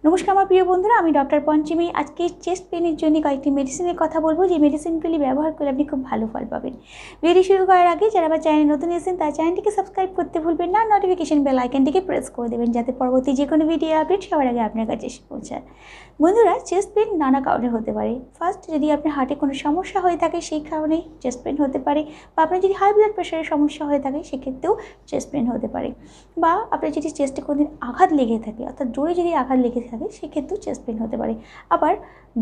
नमस्कार আমার প্রিয় বন্ধুরা, আমি ডক্টর পঞ্চমী। আজকে চেস্ট পেনের জন্য কয়েকটি মেডিসিনের কথা বলবো, যে মেডিসিনগুলি ব্যবহার করে আপনি খুব ভালো ফল পাবেন। ভিডিও শুরু করার আগে যারা আমার চ্যানেলে নতুন এসেছেন তার চ্যানেলটিকে সাবস্ক্রাইব করতে ভুলবেন না, নোটিফিকেশন বেল আইকনটিকে প্রেস করে দেবেন যাতে পরবর্তী যে কোনো ভিডিও আপডেট সবার আগে আপনার কাছে এসে পৌঁছায়। বন্ধুরা, চেস্ট পেন নানা কারণে হতে পারে। ফার্স্ট, যদি আপনার হার্টে কোনো সমস্যা হয়ে থাকে সেই কারণে চেস্ট পেন হতে পারে, বা আপনার যদি হাই ব্লাড প্রেশারের সমস্যা হয়ে থাকে সেক্ষেত্রেও চেস্ট পেন হতে পারে, বা আপনার যদি চেস্টে কোনোদিন আঘাত লেগে থাকে অর্থাৎ জোরে যদি আঘাত লেগে থাকে সেক্ষেত্রেও চেস্ট পেন হতে পারে। আবার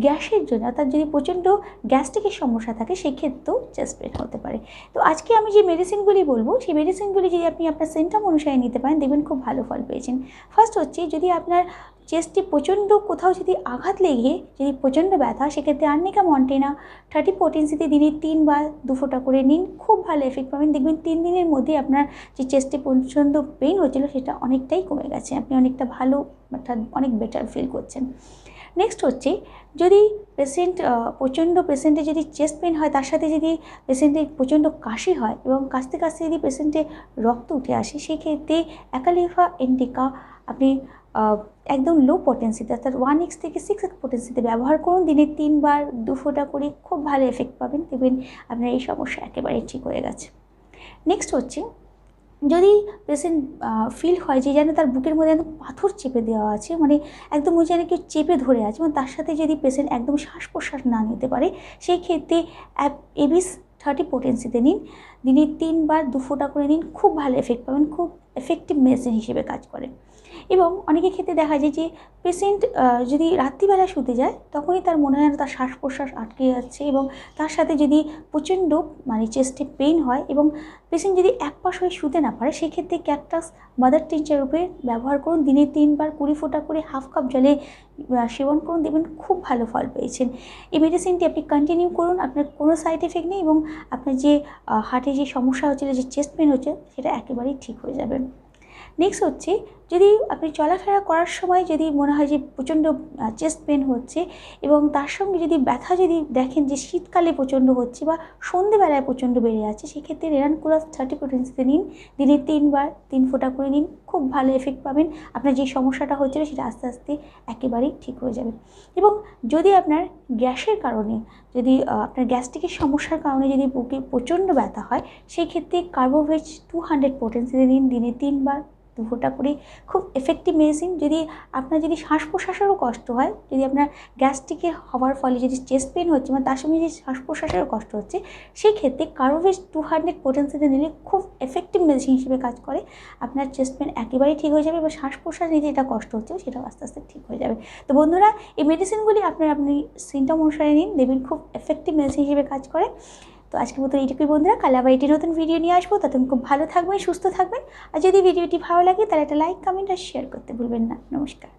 গ্যাসের জন্য অর্থাৎ যদি প্রচণ্ড গ্যাস্ট্রিকের সমস্যা থাকে সেক্ষেত্রেও চেস্ট পেন হতে পারে। তো আজকে আমি যে মেডিসিনগুলি বলবো সেই মেডিসিনগুলি যদি আপনি আপনার সিমটম অনুসারে নিতে পারেন দেখবেন খুব ভালো ফল পেয়েছেন। ফার্স্ট হচ্ছে, যদি আপনার চেস্টে প্রচণ্ড কোথাও যদি আঘাত লেগে যদি প্রচণ্ড ব্যথা, সেক্ষেত্রে আর্নিকা মন্টেনা 30 পোটেন্সিতে দিনে 3 বা 2 ফোঁটা করে নিন, খুব ভালো এফেক্ট পাবেন। দেখবেন 3 দিনের মধ্যে আপনার যে চেস্টে প্রচণ্ড পেইন হচ্ছিল সেটা অনেকটাই কমে গেছে, আপনি অনেকটা ভালো অর্থাৎ অনেক বেটার ফিল করছেন। নেক্সট হচ্ছে, যদি পেশেন্টের যদি চেস্ট পেন হয় তার সাথে যদি পেশেন্টের প্রচণ্ড কাশি হয় এবং কাশতে কাশতে যদি পেশেন্টের রক্ত উঠে আসে, সেক্ষেত্রে অ্যাকালিফা ইন্ডিকা আপনি একদম লো পোটেন্সিতে অর্থাৎ 1x থেকে 6x পোটেন্সিতে ব্যবহার করুন। দিনে 3 বার 2 ফোঁটা করে খুব ভালো এফেক্ট পাবেন, দেখবেন আপনার এই সমস্যা একেবারেই ঠিক হয়ে গেছে। নেক্সট হচ্ছে, যদি পেশেন্ট ফিল হয় যে যেন তার বুকের মধ্যে একদম পাথর চেপে দেওয়া আছে, মানে একদম ওই যেন কেউ চেপে ধরে আছে, এবং তার সাথে যদি পেশেন্ট একদম শ্বাস প্রশ্বাস না নিতে পারে, সেই ক্ষেত্রে এবিস 30 পোটেন্সিতে নিন, দিনে 3 বার 2 ফোঁটা করে নিন, খুব ভালো এফেক্ট পাবেন, খুব এফেক্টিভ মেডিসিন হিসেবে কাজ করে। এবং অনেকের ক্ষেত্রে দেখা যায় যে পেশেন্ট যদি রাত্রিবেলা শুতে যায় তখনই তার মনে হয় তার শ্বাস প্রশ্বাস আটকে যাচ্ছে, এবং তার সাথে যদি প্রচণ্ড চেস্টে পেইন হয় এবং পেশেন্ট যদি এক পাশ হয়ে শুতে না পারে, সেক্ষেত্রে ক্যাকটাস মাদার টিনচার রূপে ব্যবহার করুন। দিনে 3 বার 20 ফোঁটা করে হাফ কাপ জলে সেবন করুন, দেখবেন খুব ভালো ফল পেয়েছেন। এই মেডিসিনটি আপনি কন্টিনিউ করুন, আপনার কোনো সাইড এফেক্ট নেই, এবং আপনার যে হার্টে যে সমস্যা হচ্ছিল, যে চেস্ট পেন হচ্ছে, সেটা একেবারেই ঠিক হয়ে যাবে। নেক্সট হচ্ছে, যদি আপনি চলাফেরা করার সময় যদি মনে হয় যে প্রচণ্ড চেস্ট পেন হচ্ছে, এবং তার সঙ্গে যদি ব্যথা যদি দেখেন যে শীতকালে প্রচণ্ড হচ্ছে বা সন্ধেবেলায় প্রচণ্ড বেড়ে যাচ্ছে, সেক্ষেত্রে রেনানকুলাস 30 পোটেন্সিতে নিন, দিনে 3 বার 3 ফোঁটা করে নিন, খুব ভালো এফেক্ট পাবেন। আপনার যে সমস্যাটা হচ্ছিল সেটা আস্তে আস্তে একেবারেই ঠিক হয়ে যাবে। এবং যদি আপনার গ্যাসের কারণে যদি আপনার গ্যাস্ট্রিকের সমস্যার কারণে যদি বুকে প্রচণ্ড ব্যথা হয়, সেই ক্ষেত্রে কার্বোভেজ 200 পোটেন্সিতে নিন, দিনে 3 বার 2 ফোঁটা করে, খুব এফেক্টিভ মেডিসিন। যদি আপনার যদি শ্বাস প্রশ্বাসেরও কষ্ট হয়, যদি আপনার গ্যাস্ট্রিকের হওয়ার ফলে যদি চেস্ট পেন হচ্ছে মানে তার সঙ্গে যদি শ্বাস প্রশ্বাসেরও কষ্ট হচ্ছে, সেই ক্ষেত্রে কার্বোভেজ 200 পোটেন্সিতে নিলে খুব এফেক্টিভ মেডিসিন হিসেবে কাজ করে। আপনার চেস্ট পেন একেবারেই ঠিক হয়ে যাবে, এবং শ্বাস প্রশ্বাস নিতে যেটা কষ্ট হচ্ছে সেটাও আস্তে আস্তে ঠিক হয়ে যাবে। তো বন্ধুরা, এই মেডিসিনগুলি আপনি সিমটম অনুসারে নিন, দেখবেন খুব এফেক্টিভ মেডিসিন হিসেবে কাজ করে। তো আজকের মতো এইটুকুই বন্ধুরা, কাল আবার এটি নতুন ভিডিও নিয়ে আসবো, ততক্ষণ খুব ভালো থাকবেন, সুস্থ থাকবেন। আর যদি ভিডিওটি ভালো লাগে তাহলে একটা লাইক, কমেন্ট আর শেয়ার করতে ভুলবেন না। নমস্কার।